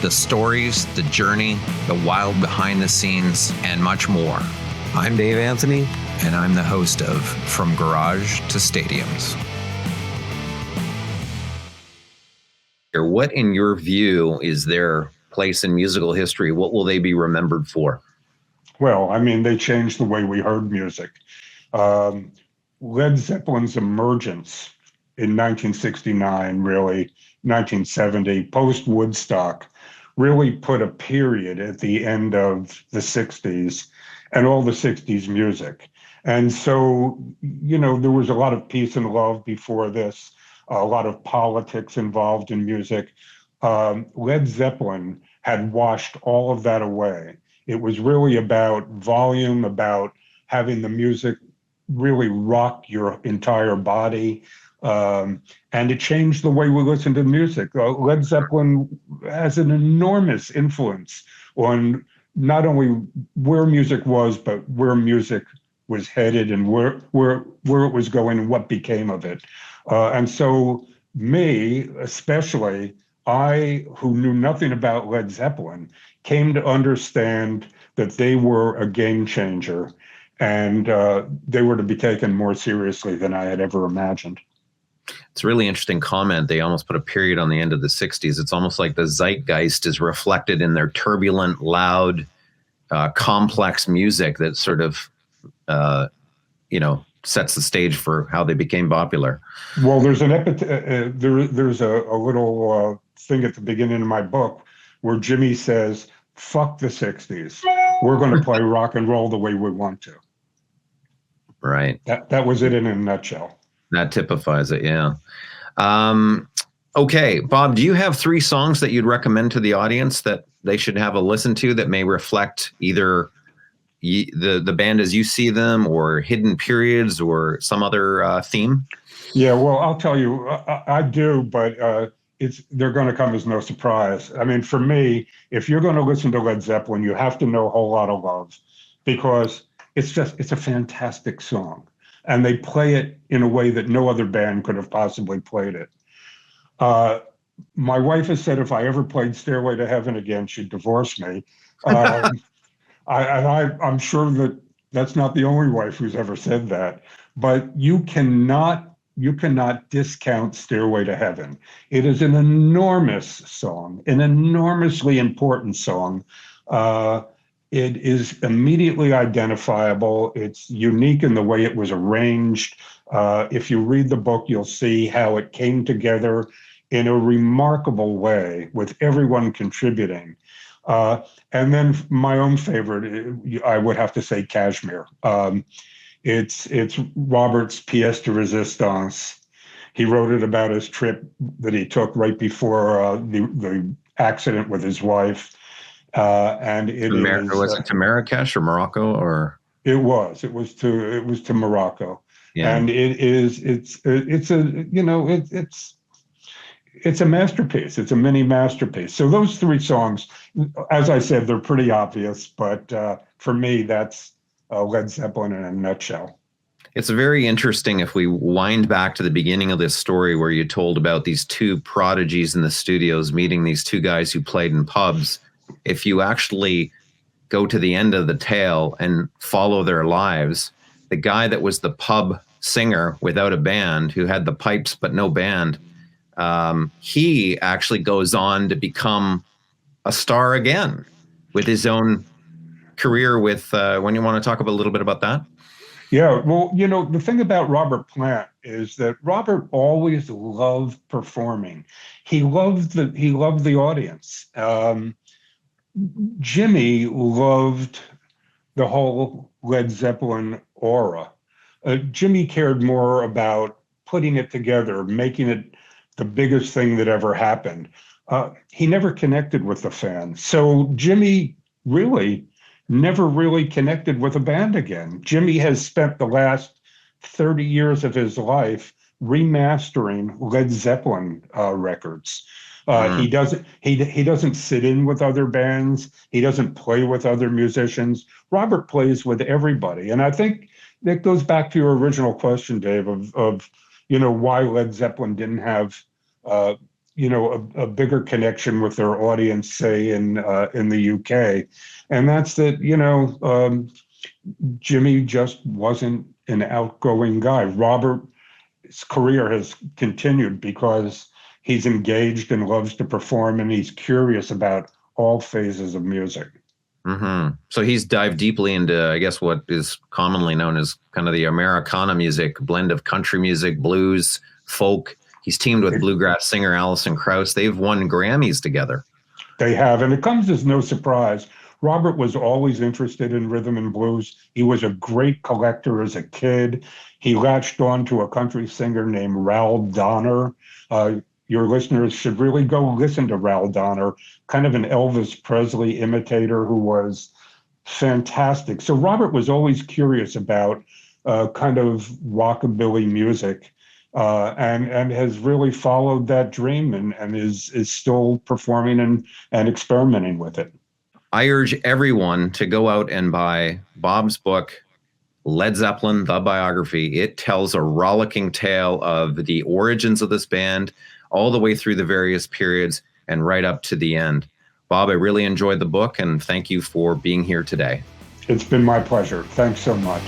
the stories, the journey, the wild behind the scenes, and much more. I'm Dave Anthony, and I'm the host of From Garage to Stadiums. What, in your view, is their place in musical history? What will they be remembered for? Well, I mean, they changed the way we heard music. Led Zeppelin's emergence in 1969, really, 1970, post-Woodstock, really put a period at the end of the 60s and all the 60s music. And so, you know, there was a lot of peace and love before this, a lot of politics involved in music. Led Zeppelin had washed all of that away. It was really about volume, about having the music really rock your entire body. And it changed the way we listen to music. Led Zeppelin has an enormous influence on not only where music was, but where music was headed and where it was going and what became of it. And so me, especially, I, who knew nothing about Led Zeppelin, came to understand that they were a game changer, and they were to be taken more seriously than I had ever imagined. It's a really interesting comment. They almost put a period on the end of the 60s. It's almost like the zeitgeist is reflected in their turbulent, loud, complex music that sort of, sets the stage for how they became popular. Well, there's an there's a little thing at the beginning of my book where Jimmy says, "Fuck the 60s. We're going to play rock and roll the way we want to." Right. That was it in a nutshell. That typifies it, yeah. Okay, Bob, do you have 3 songs that you'd recommend to the audience that they should have a listen to that may reflect either the band as you see them, or hidden periods, or some other theme? Yeah, well, I'll tell you, I do, but they're going to come as no surprise. I mean, for me, if you're going to listen to Led Zeppelin, you have to know A Whole Lot of Love, because it's a fantastic song, and they play it in a way that no other band could have possibly played it. My wife has said if I ever played Stairway to Heaven again, she'd divorce me. I'm sure that that's not the only wife who's ever said that, but you cannot discount Stairway to Heaven. It is an enormous song, an enormously important song. It is immediately identifiable. It's unique in the way it was arranged. If you read the book, you'll see how it came together in a remarkable way, with everyone contributing. And then my own favorite, I would have to say Kashmir. It's Robert's pièce de résistance. He wrote it about his trip that he took right before the accident with his wife. And was it to Marrakesh or Morocco, or? It was to Morocco. Yeah. And it's a masterpiece. It's a mini masterpiece. So those 3 songs, as I said, they're pretty obvious, but for me, that's Led Zeppelin in a nutshell. It's very interesting if we wind back to the beginning of this story where you told about these 2 prodigies in the studios meeting these 2 guys who played in pubs. If you actually go to the end of the tale and follow their lives, the guy that was the pub singer without a band, who had the pipes but no band, he actually goes on to become a star again with his own career with, when you want to talk a little bit about that? Yeah, well, the thing about Robert Plant is that Robert always loved performing. He loved the audience. Jimmy loved the whole Led Zeppelin aura. Jimmy cared more about putting it together, making it the biggest thing that ever happened. He never connected with the fans. So Jimmy really never really connected with a band again. Jimmy has spent the last 30 years of his life remastering Led Zeppelin records. He doesn't sit in with other bands. He doesn't play with other musicians. Robert plays with everybody. And I think that goes back to your original question, Dave, of why Led Zeppelin didn't have a bigger connection with their audience, say in the UK, and that's that Jimmy just wasn't an outgoing guy. Robert's career has continued because he's engaged and loves to perform, and he's curious about all phases of music. Mm-hmm. So he's dived deeply into, I guess, what is commonly known as kind of the Americana music, blend of country music, blues, folk. He's teamed with bluegrass singer Alison Krauss. They've won Grammys together. They have, and it comes as no surprise. Robert was always interested in rhythm and blues. He was a great collector as a kid. He latched on to a country singer named Ral Donner. Your listeners should really go listen to Ral Donner, kind of an Elvis Presley imitator who was fantastic. So Robert was always curious about kind of rockabilly music, and has really followed that dream and is still performing and experimenting with it. I urge everyone to go out and buy Bob's book, Led Zeppelin, The Biography. It tells a rollicking tale of the origins of this band, all the way through the various periods and right up to the end. Bob, I really enjoyed the book, and thank you for being here today. It's been my pleasure. Thanks so much.